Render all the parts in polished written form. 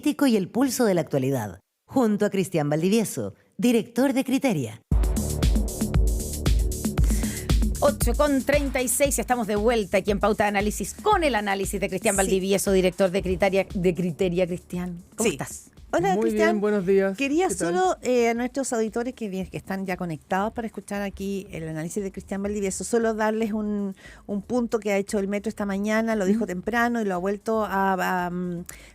crítico y el pulso de la actualidad, junto a Cristian Valdivieso, director de Criteria. 8:36, estamos de vuelta aquí en Pauta de Análisis con el análisis de Cristian Valdivieso, director de Criteria. Cristian, ¿cómo estás? Hola, Muy Cristian. bien, buenos días. Quería ¿Qué tal? solo a nuestros auditores que están ya conectados para escuchar aquí el análisis de Cristian Valdivieso, solo darles un punto que ha hecho el Metro esta mañana, lo dijo temprano y lo ha vuelto a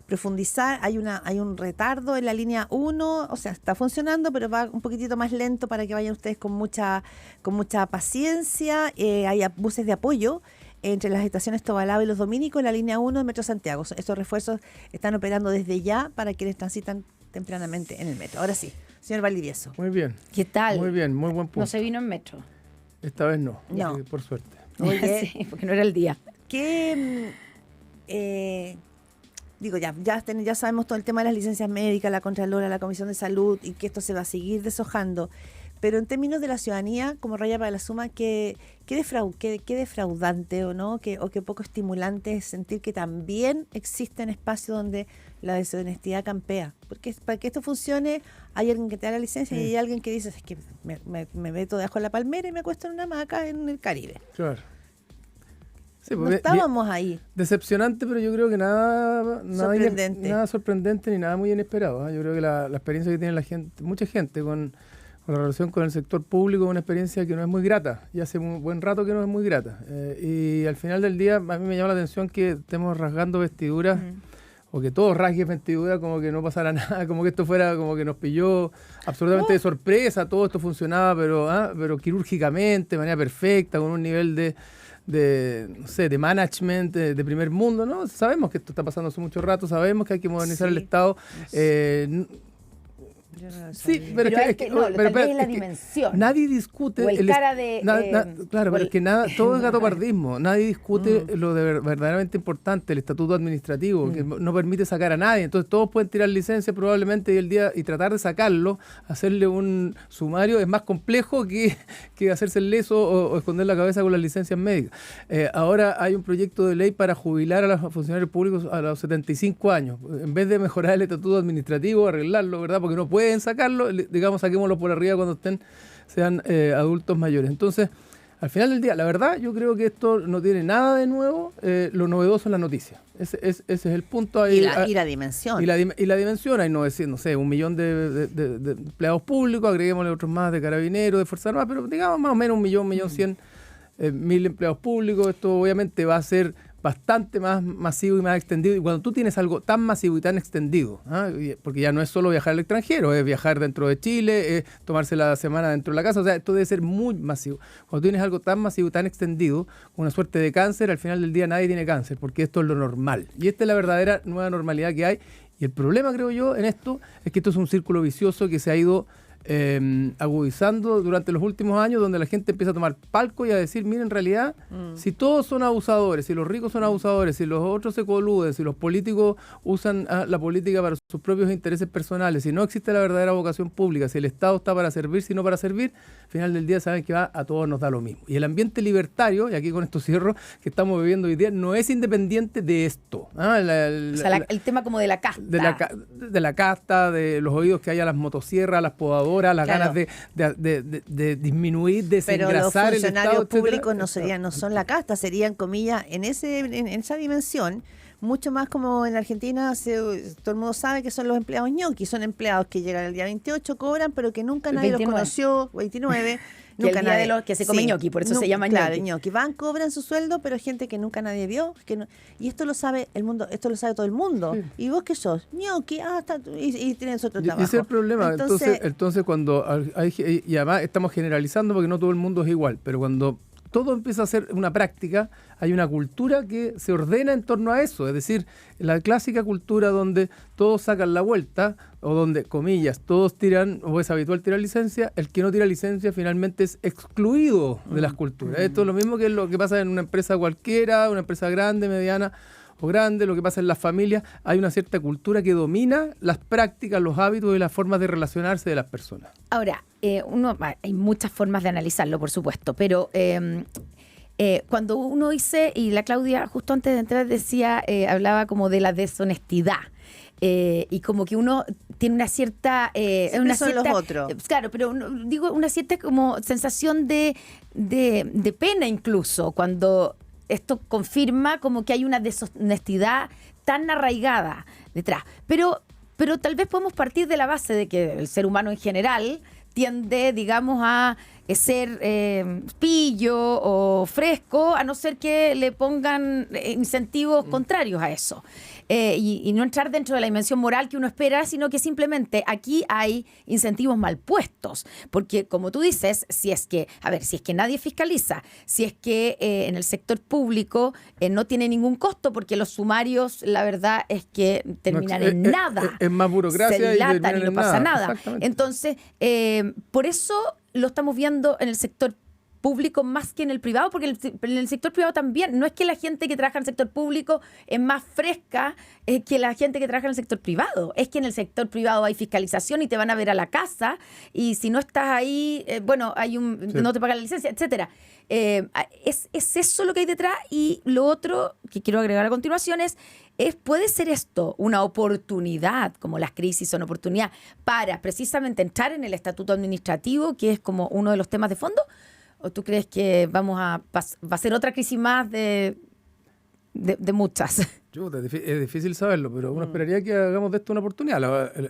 profundizar. Hay un retardo en la línea 1, o sea, está funcionando, pero va un poquitito más lento para que vayan ustedes con mucha paciencia. Hay buses de apoyo entre las estaciones Tobalaba y Los Dominicos, en la línea 1 del Metro Santiago. Estos refuerzos están operando desde ya para quienes transitan tempranamente en el metro. Ahora sí, señor Valdivieso. Muy bien. ¿Qué tal? Muy bien, muy buen punto. No se vino en metro. Esta vez no, No. por suerte. Oye, Sí, porque no era el día. que ya sabemos todo el tema de las licencias médicas, la Contralora, la Comisión de Salud, y que esto se va a seguir deshojando. Pero en términos de la ciudadanía, como raya para la suma, qué defraudante o qué poco estimulante es sentir que también existen espacios donde la deshonestidad campea. Porque para que esto funcione, hay alguien que te da la licencia y hay alguien que dice, es que me meto debajo de la palmera y me acuesto en una hamaca en el Caribe. Claro. Sí, No porque estábamos ahí. decepcionante, pero yo creo que nada sorprendente ni nada muy inesperado. Yo creo que la experiencia que tiene la gente, mucha gente con la relación con el sector público es una experiencia que no es muy grata, y hace un buen rato que no es muy grata. Y al final del día a mí me llama la atención que estemos rasgando vestiduras, o que todos rasguen vestiduras como que no pasara nada, como que esto fuera, como que nos pilló absolutamente de sorpresa, todo esto funcionaba, pero quirúrgicamente, de manera perfecta, con un nivel de management de primer mundo, ¿no? Sabemos que esto está pasando hace mucho rato, sabemos que hay que modernizar el Estado. Sí, pero tal vez es la dimensión. Nadie discute. O el cara de. Claro, pero es que todo es gatopardismo. Nadie discute lo verdaderamente importante, el estatuto administrativo, que no permite sacar a nadie. Entonces todos pueden tirar licencia probablemente y tratar de sacarlo, hacerle un sumario es más complejo que hacerse el leso o esconder la cabeza con las licencias médicas. Ahora hay un proyecto de ley para jubilar a los funcionarios públicos a los 75 años. En vez de mejorar el estatuto administrativo, arreglarlo, ¿verdad? Porque no pueden sacarlo, digamos, saquémoslo por arriba cuando sean adultos mayores. Entonces, al final del día, la verdad, yo creo que esto no tiene nada de nuevo. Lo novedoso es la noticia. Ese es el punto ahí. Y la dimensión. Y la dimensión, hay 1 millón de empleados públicos, agreguémosle otros más de carabineros, de Fuerzas Armadas, pero digamos más o menos 1.100.000 empleados públicos. Esto obviamente va a ser bastante más masivo y más extendido. Y cuando tú tienes algo tan masivo y tan extendido, porque ya no es solo viajar al extranjero, es viajar dentro de Chile, es tomarse la semana dentro de la casa, o sea, esto debe ser muy masivo. Cuando tienes algo tan masivo y tan extendido, una suerte de cáncer, al final del día nadie tiene cáncer, porque esto es lo normal. Y esta es la verdadera nueva normalidad que hay. Y el problema, creo yo, en esto, es que esto es un círculo vicioso que se ha ido agudizando durante los últimos años, donde la gente empieza a tomar palco y a decir, miren, en realidad, si todos son abusadores, si los ricos son abusadores, si los otros se coluden, si los políticos usan la política para sus propios intereses personales, si no existe la verdadera vocación pública, si el Estado está para servir, si no para servir, al final del día saben que a todos nos da lo mismo. Y el ambiente libertario, y aquí con esto cierro, que estamos viviendo hoy día, no es independiente de esto. El tema como de la casta. De la casta, de los oídos que hay a las motosierras, a las podadoras, las ganas de disminuir, desengrasar el Estado. Pero los funcionarios públicos no son la casta, serían, comillas, en esa dimensión, mucho más como en Argentina, todo el mundo sabe que son los empleados ñoquis, son empleados que llegan el día 28, cobran, pero que nunca nadie 29. Los conoció, 29. Nunca el día de los que se come ñoqui, por eso se llama ñoqui. Claro, ñoqui. Van, cobran su sueldo, pero gente que nunca nadie vio. Y esto lo sabe el mundo, esto lo sabe todo el mundo. Sí. ¿Y vos qué sos? Ñoqui, y tienes otro trabajo. Ese es el problema. Entonces cuando y además estamos generalizando porque no todo el mundo es igual, pero cuando todo empieza a ser una práctica, hay una cultura que se ordena en torno a eso, es decir, la clásica cultura donde todos sacan la vuelta, o donde, comillas, todos tiran, o es habitual tirar licencia, el que no tira licencia finalmente es excluido de las culturas. Esto es lo mismo que lo que pasa en una empresa cualquiera, una empresa grande, mediana o grande, lo que pasa en las familias. Hay una cierta cultura que domina las prácticas, los hábitos y las formas de relacionarse de las personas. Ahora, hay muchas formas de analizarlo, por supuesto, pero cuando uno dice, y la Claudia justo antes de entrar decía, hablaba como de la deshonestidad. y como que uno tiene una cierta... Siempre son los otros. Claro, pero digo, una cierta como sensación de pena incluso, cuando esto confirma como que hay una deshonestidad tan arraigada detrás. Pero tal vez podemos partir de la base de que el ser humano en general tiende, digamos, a ser pillo o fresco, a no ser que le pongan incentivos contrarios a eso. Y no entrar dentro de la dimensión moral que uno espera, sino que simplemente aquí hay incentivos mal puestos. Porque, como tú dices, si es que nadie fiscaliza, si es que en el sector público no tiene ningún costo, porque los sumarios, la verdad es que terminan en nada. Es más burocracia se dilatan y no pasa nada. Exactamente. Entonces, por eso lo estamos viendo en el sector público más que en el privado, porque en el sector privado también, no es que la gente que trabaja en el sector público es más fresca que la gente que trabaja en el sector privado, es que en el sector privado hay fiscalización y te van a ver a la casa, y si no estás ahí, no te pagan la licencia, etcétera. Es eso lo que hay detrás, y lo otro que quiero agregar a continuación puede ser esto una oportunidad, como las crisis son oportunidad, para precisamente entrar en el estatuto administrativo, que es como uno de los temas de fondo. ¿O tú crees que va a ser otra crisis más de muchas? Es difícil saberlo, pero uno esperaría que hagamos de esto una oportunidad.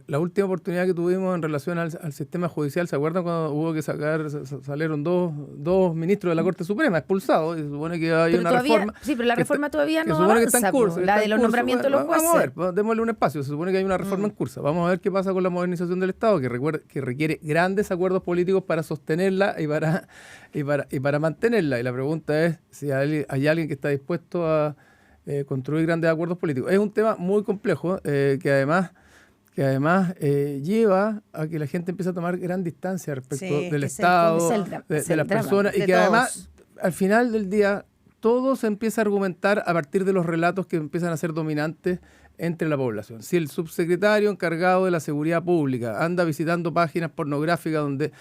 La última oportunidad que tuvimos en relación al sistema judicial, ¿se acuerdan cuando hubo que salieron dos ministros de la Corte Suprema expulsados? Y se supone que hay una reforma. Sí, pero la reforma todavía no avanza, que avanza, está en curso, la de los nombramientos de los jueces. Vamos a ver, démosle un espacio. Se supone que hay una reforma en curso. Vamos a ver qué pasa con la modernización del Estado, que requiere grandes acuerdos políticos para sostenerla y para mantenerla. Y la pregunta es si hay alguien que está dispuesto a construir grandes acuerdos políticos. Es un tema muy complejo que además lleva a que la gente empiece a tomar gran distancia respecto del Estado, de las personas, y que además al final del día todo se empieza a argumentar a partir de los relatos que empiezan a ser dominantes entre la población. Si el subsecretario encargado de la seguridad pública anda visitando páginas pornográficas donde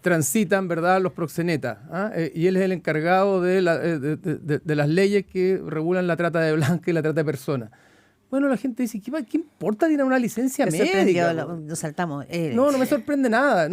transitan, ¿verdad?, los proxenetas, y él es el encargado de las leyes que regulan la trata de blancas y la trata de personas. Bueno, la gente dice, ¿qué importa tener una licencia médica? Nos saltamos. No me sorprende nada,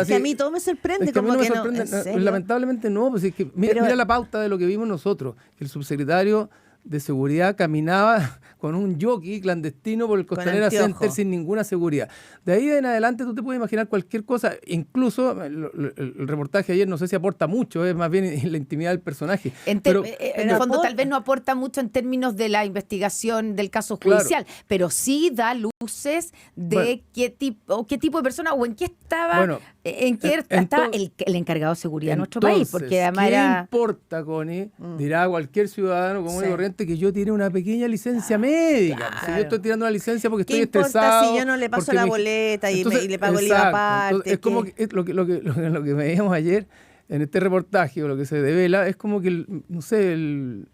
Es que a mí todo me sorprende. Es que a mí no me sorprende. Lamentablemente no, pues es que mira la pauta de lo que vimos nosotros, que el subsecretario de seguridad caminaba con un jockey clandestino por el Costanera Center sin ninguna seguridad. De ahí en adelante tú te puedes imaginar cualquier cosa, incluso el reportaje ayer no sé si aporta mucho, es más bien la intimidad del personaje. En el fondo tal vez no aporta mucho en términos de la investigación del caso judicial, claro, pero sí da luces de qué tipo de persona o en qué estaba, estaba el encargado de seguridad de nuestro país, porque además ¿qué importa, Connie? Dirá cualquier ciudadano común y corriente que yo tiene una pequeña licencia médica. Claro. Si yo estoy tirando una licencia porque estoy estresado. Si yo no le paso la boleta y le pago el IVA aparte. Entonces, es como que lo que veíamos ayer en este reportaje, o lo que se devela, es como que el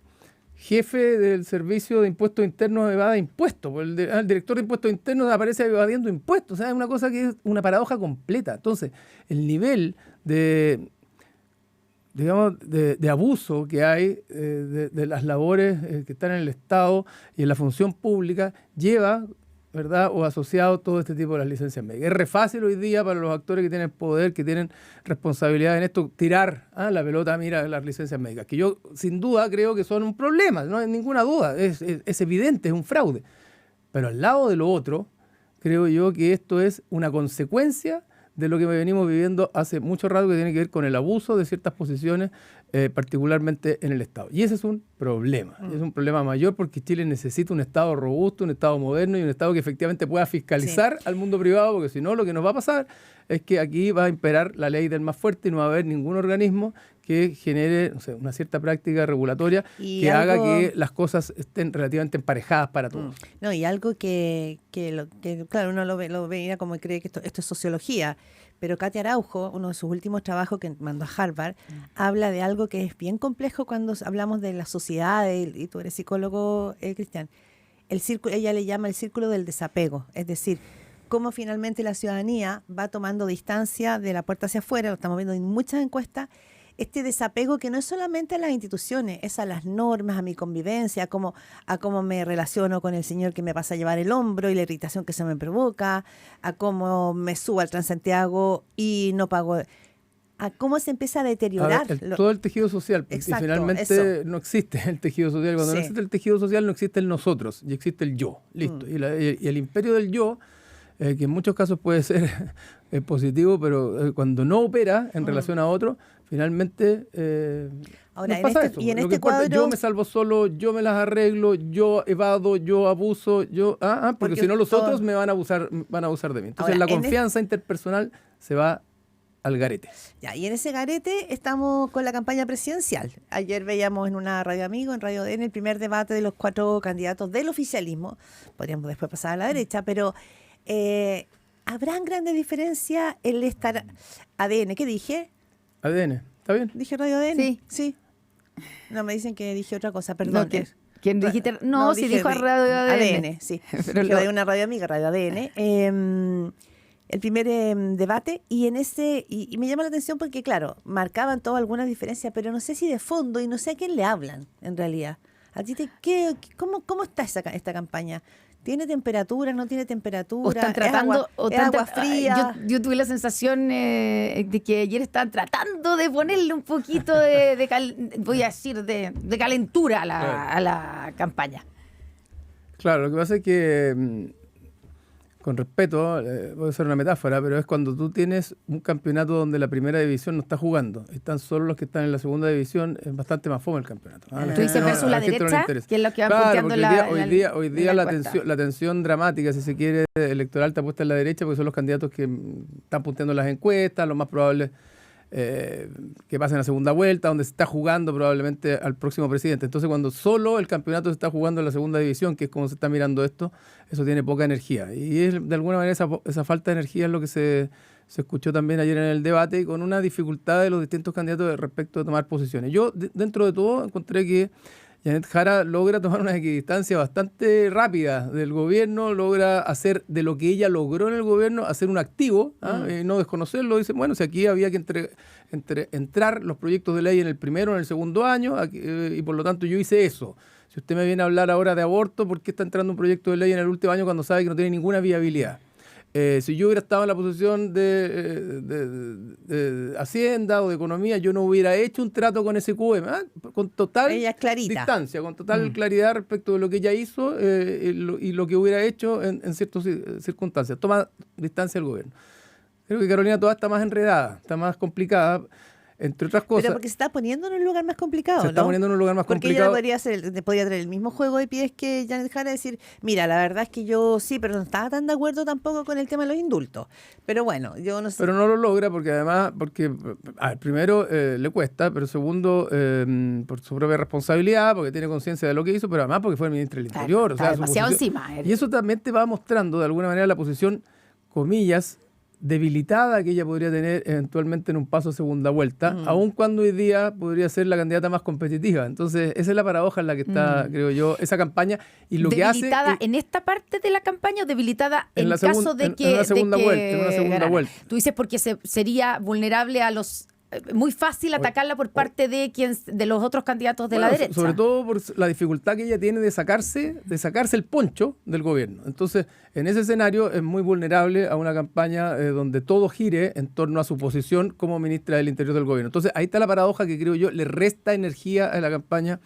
jefe del servicio de impuestos internos evada impuestos. El director de impuestos internos aparece evadiendo impuestos. O sea, es una cosa que es una paradoja completa. Entonces, el nivel de abuso que hay de las labores que están en el Estado y en la función pública lleva, ¿verdad?, o asociado todo este tipo de las licencias médicas. Es re fácil hoy día para los actores que tienen poder, que tienen responsabilidad en esto, tirar la pelota, mira, las licencias médicas, que yo sin duda creo que son un problema, no hay ninguna duda, es evidente, es un fraude. Pero al lado de lo otro, creo yo que esto es una consecuencia de lo que venimos viviendo hace mucho rato, que tiene que ver con el abuso de ciertas posiciones, particularmente en el Estado. Y ese es un problema, es un problema mayor, porque Chile necesita un Estado robusto, un Estado moderno y un Estado que efectivamente pueda fiscalizar al mundo privado, porque si no, lo que nos va a pasar es que aquí va a imperar la ley del más fuerte y no va a haber ningún organismo que genere una cierta práctica regulatoria que haga que las cosas estén relativamente emparejadas para todos. No, y algo que claro, uno lo veía como cree que esto es sociología, pero Katia Araujo, uno de sus últimos trabajos que mandó a Harvard, habla de algo que es bien complejo cuando hablamos de la sociedad, y tú eres psicólogo, Cristian. Ella le llama el círculo del desapego, es decir, cómo finalmente la ciudadanía va tomando distancia de la puerta hacia afuera, lo estamos viendo en muchas encuestas, este desapego que no es solamente a las instituciones, es a las normas, a mi convivencia, a cómo me relaciono con el señor que me pasa a llevar el hombro y la irritación que se me provoca, a cómo me subo al Transantiago y no pago, a cómo se empieza a deteriorar. Todo el tejido social, porque Exacto, finalmente eso. no existe el tejido social. Cuando no Sí. existe el tejido social, no existe el nosotros, y existe el yo. Listo. Y el imperio del yo, que en muchos casos puede ser positivo, pero cuando no opera en relación a otro, finalmente Ahora, nos pasa en eso. y en Lo que este importa es cuadro, yo me salvo solo, yo me las arreglo, yo evado, yo abuso, porque Porque si no los todo- otros me van a abusar de mí. Entonces Ahora, la confianza interpersonal se va al garete. ya, y en ese garete estamos con la campaña presidencial. Ayer veíamos en una radio amigo, en Radio DN, el primer debate de los 4 candidatos del oficialismo. Podríamos después pasar a la derecha, pero ¿habrán grandes diferencias el estar ADN? ¿Qué dije? ADN, ¿está bien? ¿Dije Radio ADN? Sí. No, me dicen que dije otra cosa, perdón. No, ¿quién dijiste? No, si dije dijo Radio ADN, sí. Pero Dije de una radio amiga, Radio ADN. El primer debate y y me llama la atención porque, claro, marcaban todas algunas diferencias, pero no sé si de fondo y no sé a quién le hablan, en realidad. ¿A ti cómo está esta campaña? ¿Tiene temperatura, no tiene temperatura? O están tratando, ¿Es agua fría? Yo tuve la sensación de que ayer estaban tratando de ponerle un poquito voy a decir, de calentura a la campaña. Claro, lo que pasa es que, con respeto, puede ser una metáfora, pero es cuando tú tienes un campeonato donde la primera división no está jugando, están solo los que están en la segunda división, es bastante más fome el campeonato. Tú dices versus la derecha, que es lo que van punteando hoy día la tensión dramática, si se quiere, electoral está puesta en la derecha porque son los candidatos que están punteando las encuestas, lo más probable que pasen a segunda vuelta, donde se está jugando probablemente al próximo presidente. Entonces, cuando solo el campeonato se está jugando en la segunda división, que es como se está mirando esto, eso tiene poca energía. Y de alguna manera esa falta de energía es lo que se escuchó también ayer en el debate, y con una dificultad de los distintos candidatos respecto a tomar posiciones. Yo, dentro de todo, encontré que Janet Jara logra tomar una equidistancia bastante rápida del gobierno, logra hacer de lo que ella logró en el gobierno, hacer un activo, y no desconocerlo. Dice, bueno, si aquí había que entrar los proyectos de ley en el primero o en el segundo año, y por lo tanto yo hice eso. Si usted me viene a hablar ahora de aborto, ¿por qué está entrando un proyecto de ley en el último año cuando sabe que no tiene ninguna viabilidad? Si yo hubiera estado en la posición de Hacienda o de Economía, yo no hubiera hecho un trato con SQM, con total Ella es clarita. distancia, con total claridad respecto de lo que ella hizo y lo que hubiera hecho en ciertas circunstancias. Toma distancia el gobierno. Creo que Carolina Toá está más enredada, está más complicada, entre otras cosas. Pero porque se está poniendo en un lugar más complicado, Se está ¿no? poniendo en un lugar más porque complicado. ella podría tener el mismo juego de pies que Janet Jara, decir, mira, la verdad es que yo sí, pero no estaba tan de acuerdo tampoco con el tema de los indultos. Pero bueno, yo no sé. Pero no lo logra porque primero le cuesta, pero segundo, por su propia responsabilidad, porque tiene conciencia de lo que hizo, pero además porque fue el ministro del Interior. Está su demasiado posición. encima. Y eso también te va mostrando de alguna manera la posición, comillas, debilitada que ella podría tener eventualmente en un paso a segunda vuelta, aun cuando hoy día podría ser la candidata más competitiva. Entonces, esa es la paradoja en la que está, creo yo, esa campaña. Y lo que hace... ¿Debilitada en esta parte de la campaña o debilitada en caso de que... En una segunda vuelta. ganara? Tú dices porque sería vulnerable a los... Muy fácil atacarla por parte de los otros candidatos de la derecha. Sobre todo por la dificultad que ella tiene de sacarse el poncho del gobierno. Entonces, en ese escenario es muy vulnerable a una campaña donde todo gire en torno a su posición como ministra del Interior del gobierno. Entonces, ahí está la paradoja que creo yo le resta energía a la campaña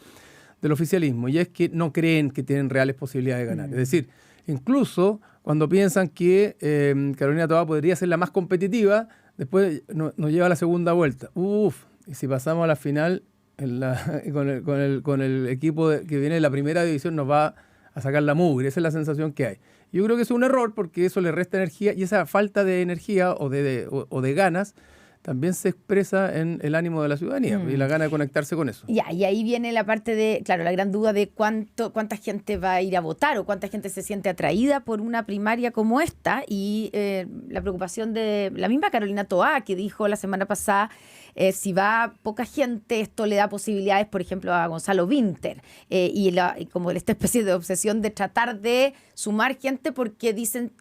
del oficialismo, y es que no creen que tienen reales posibilidades de ganar. Es decir, incluso cuando piensan que Carolina Toá podría ser la más competitiva, después nos lleva a la segunda vuelta. Y si pasamos a la final con el equipo que viene de la primera división, nos va a sacar la mugre. Esa es la sensación que hay. Yo creo que es un error porque eso le resta energía, y esa falta de energía o de ganas también se expresa en el ánimo de la ciudadanía y la gana de conectarse con eso. Ya, y ahí viene la parte de, claro, la gran duda de cuánta gente va a ir a votar o cuánta gente se siente atraída por una primaria como esta, y la preocupación de la misma Carolina Toá, que dijo la semana pasada, si va poca gente, esto le da posibilidades, por ejemplo, a Gonzalo Vinter, y como esta especie de obsesión de tratar de sumar gente, porque dicen,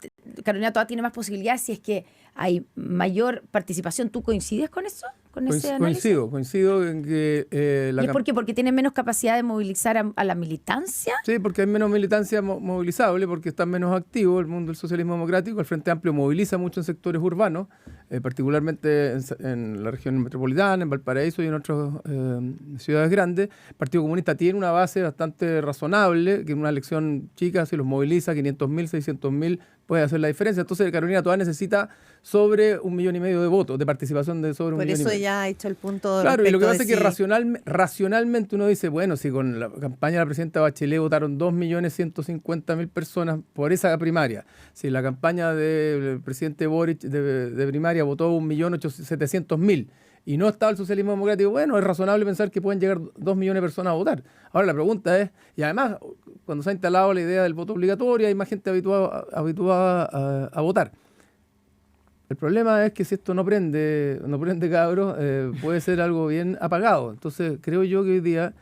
Carolina Toá tiene más posibilidades si es que hay mayor participación. ¿Tú coincides con eso? con ese análisis? Coincido en que ¿Y es por qué? ¿Porque tienen menos capacidad de movilizar a la militancia? Sí, porque hay menos militancia movilizable, porque está menos activo el mundo del socialismo democrático. El Frente Amplio moviliza mucho en sectores urbanos, particularmente en la región metropolitana, en Valparaíso y en otras ciudades grandes. El Partido Comunista tiene una base bastante razonable, que en una elección chica, si los moviliza, 500.000, 600.000, puede hacer la diferencia. Entonces, Carolina Toá necesita sobre 1,5 millones de votos, de participación de sobre 1,5 millones. Por eso ya ha hecho el punto. Claro, y lo que pasa es que si... racionalmente uno dice, bueno, si con la campaña de la presidenta Bachelet votaron 2.150.000 personas por esa primaria, si la campaña del presidente Boric de primaria votó 1.700.000 y no estaba el socialismo democrático, bueno, es razonable pensar que pueden llegar 2 millones de personas a votar. Ahora la pregunta es, y además, cuando se ha instalado la idea del voto obligatorio, hay más gente habituada a votar. El problema es que si esto no prende cabros, puede ser algo bien apagado. Entonces, creo yo que hoy día,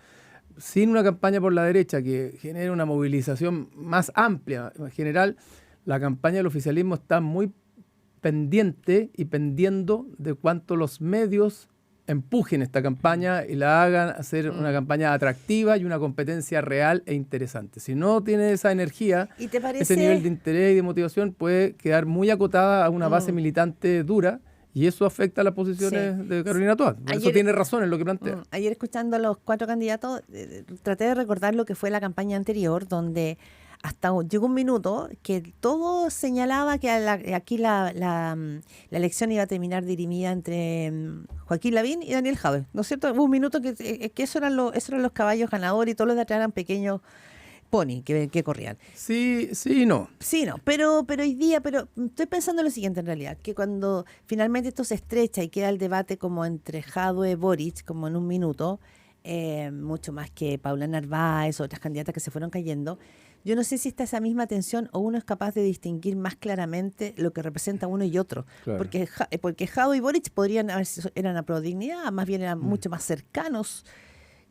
sin una campaña por la derecha que genere una movilización más amplia, en general, la campaña del oficialismo está muy pendiente y pendiendo de cuánto los medios empujen esta campaña y la hagan hacer una campaña atractiva y una competencia real e interesante. Si no tiene esa energía, ¿Y te parece... ese nivel de interés y de motivación puede quedar muy acotada a una base militante dura y eso afecta a las posiciones de Carolina Toá. Por eso tiene razón en lo que plantea. Ayer escuchando a los 4 candidatos, traté de recordar lo que fue la campaña anterior, donde hasta llegó un minuto que todo señalaba que aquí la elección iba a terminar dirimida entre Joaquín Lavín y Daniel Jadwe, ¿no es cierto? Hubo un minuto que esos eran los caballos ganadores y todos los de atrás eran pequeños pony que corrían. Sí y no. Sí, no, pero hoy día, estoy pensando lo siguiente en realidad, que cuando finalmente esto se estrecha y queda el debate como entre Jadwe y Boric, como en un minuto, mucho más que Paula Narváez o otras candidatas que se fueron cayendo, yo no sé si está esa misma tensión o uno es capaz de distinguir más claramente lo que representa uno y otro. Claro. Porque Jadwe y Boric podrían haber sido, eran a pro dignidad, más bien eran mucho más cercanos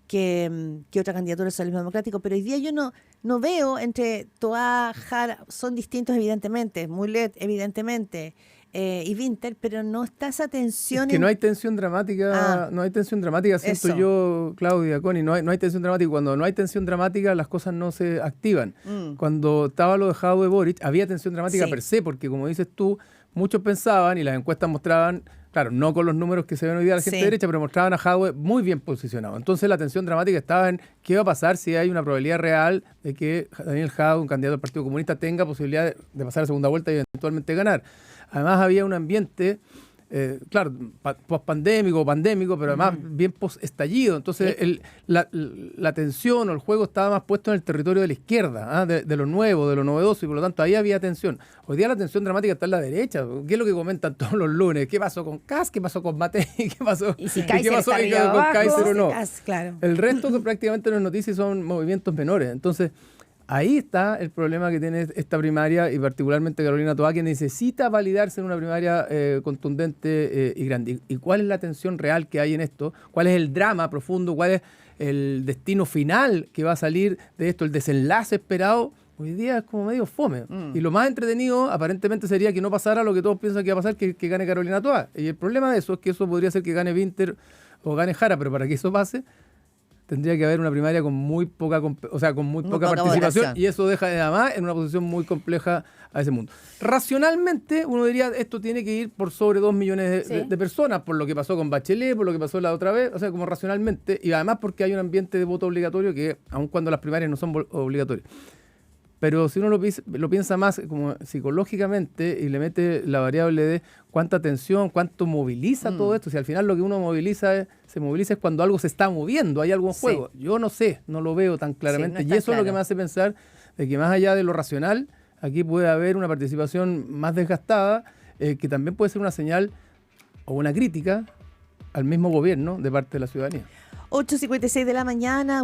que otra candidatura del socialismo democrático, pero hoy día yo no veo entre Toá, Jara, son distintos evidentemente, Mulet evidentemente, y Vinter, pero no está esa tensión. Es que no hay tensión dramática, siento eso. yo, Claudia, Connie, no hay tensión dramática. Cuando no hay tensión dramática, las cosas no se activan. Cuando estaba lo de Jadwe Boric, había tensión dramática Sí. per se, porque como dices tú, muchos pensaban, y las encuestas mostraban, claro, no con los números que se ven hoy día de la gente Sí. derecha, pero mostraban a Jadwe muy bien posicionado. Entonces la tensión dramática estaba en qué va a pasar si hay una probabilidad real de que Daniel Jadwe, un candidato del Partido Comunista, tenga posibilidad de pasar a segunda vuelta y eventualmente ganar. Además había un ambiente, claro, post-pandémico, pandémico, pero además bien post-estallido. Entonces la tensión o el juego estaba más puesto en el territorio de la izquierda, de lo nuevo, de lo novedoso, y por lo tanto ahí había tensión. Hoy día la tensión dramática está en la derecha. ¿Qué es lo que comentan todos los lunes? ¿Qué pasó con Kast? ¿Qué pasó con Matei? ¿Qué pasó, Y si ¿qué Kaiser pasó está arriba con abajo? Kaiser o no? Claro. El resto que prácticamente no es noticia son movimientos menores. Entonces, ahí está el problema que tiene esta primaria y particularmente Carolina Toá, que necesita validarse en una primaria contundente y grande. ¿Y cuál es la tensión real que hay en esto? ¿Cuál es el drama profundo? ¿Cuál es el destino final que va a salir de esto? El desenlace esperado. Hoy día es como medio fome. Y lo más entretenido aparentemente sería que no pasara lo que todos piensan que va a pasar, que gane Carolina Toá. Y el problema de eso es que eso podría ser que gane Vinter o gane Jara, pero para que eso pase tendría que haber una primaria con muy poca, con muy poca participación votación. y eso deja además en una posición muy compleja a ese mundo. Racionalmente uno diría esto tiene que ir por sobre 2 millones de personas, por lo que pasó con Bachelet, por lo que pasó la otra vez, o sea, como racionalmente, y además porque hay un ambiente de voto obligatorio que aun cuando las primarias no son obligatorias. Pero si uno lo piensa más como psicológicamente y le mete la variable de cuánta tensión, cuánto moviliza todo esto, si al final lo que uno se moviliza es cuando algo se está moviendo, hay algo en juego. Yo no sé, no lo veo tan claramente. Sí, y eso es lo que me hace pensar de que más allá de lo racional, aquí puede haber una participación más desgastada, que también puede ser una señal o una crítica al mismo gobierno de parte de la ciudadanía. 8:56 de la mañana.